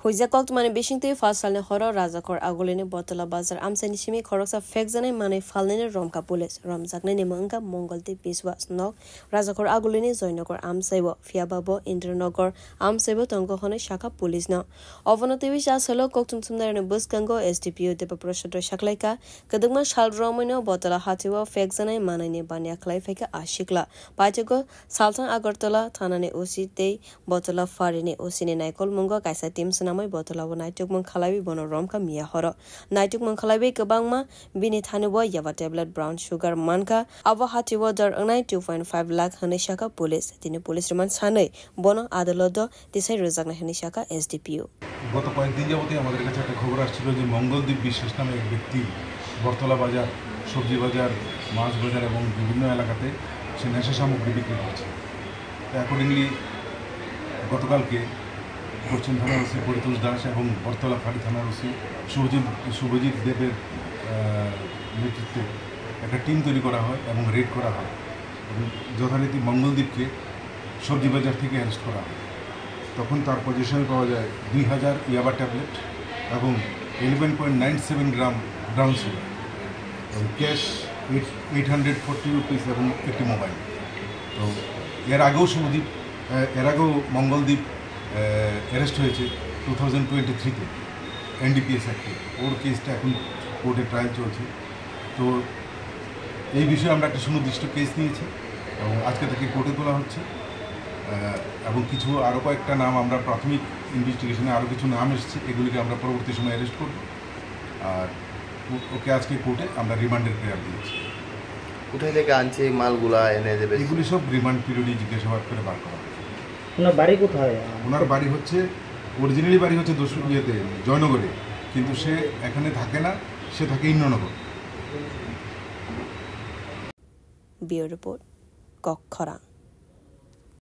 Huizakok mane bishingte fasalne horo razakor agolene botala bazar amsani shimi khoroksa fekjane mane falne romka police romjakne ne manga mongolte biswa snok razakor agolene joinokor amsaibo fiababo indranagar amsaibo tongkhone shaka police no অবনতি বিশ্বাস হলো koktumtumdarne buskango SDPO deba proshadro shaklaika kadugma shal romino botala hatiwa fekjane manane banya khlai feka ashikla pajago saltan agartala thanane osite botala farine osine naikol mungo kaisa team namai botala bo naituk mon khalabi bono romka miya horo naituk mon khalabi kabangma bini thanubo yaba tablet brown sugar manka abo hatiwo dar 2.5 lakh hanishaka police tini police reman sanai bono adalodo tisai rozakna hanishaka SDPO গত কয়েকদিন যাবতীয় আমাদের কাছে একটা খবর আসছিল যে মঙ্গলদ্বীপ বিশ্বাস নামে এক ব্যক্তি বরতলা বাজার সবজি বাজার মাছ বাজার এবং বিভিন্ন এলাকাতে সে নেশা সামগ্রী বিক্রি করছে অ্যাকর্ডিংলি গতকালকে পশ্চিম থানার ওসি পরিতোষ দাস এবং বরতলা ফাঁড়ি থানার ওসি শুভজিৎ দেবের নেতৃত্বে একটা টিম তৈরি করা হয় এবং রেড করা হয় এবং যথারীতি মঙ্গলদ্বীপকে সবজি বাজার থেকে অ্যারেস্ট করা হয় তখন তার পজিশনে পাওয়া যায় 2000 ইয়াবা ট্যাবলেট এবং 11.97 গ্রাম ব্রাউন সুগার এবং ক্যাশ 840 রুপিস এবং একটি মোবাইল তো এর আগেও মঙ্গলদ্বীপ অ্যারেস্ট হয়েছে 2023-তে NDPS অ্যাক্টে ওর কেসটা এখন কোর্টে ট্রায়াল চলছে তো এই বিষয়ে আমরা একটা সুনির্দিষ্ট কেস নিয়েছি এবং আজকে তাকে কোর্টে তোলা হচ্ছে এবং কিছু আরও কয়েকটা নাম আমরা প্রাথমিক ইনভেস্টিগেশনে আরও কিছু নাম এসেছে এগুলিকে আমরা পরবর্তী সময় অ্যারেস্ট করব আর ওকে আজকে কোর্টে আমরা রিমান্ডের প্রেয়ার দিয়েছি কোথায় থেকে আনছে মালগুলা এনে দেবে এগুলি সব রিমান্ড পিরিয়ডে জিজ্ঞাসাবাদ করে বার করা হবে ওনার বাড়ি কোথায় ওনার বাড়ি হচ্ছে অরিজিনালি বাড়ি হচ্ছে জয়নগরে কিন্তু সে এখানে থাকে না সে থাকে ইন্দ্রনগর ব্যুরো রিপোর্ট কক্ষরা।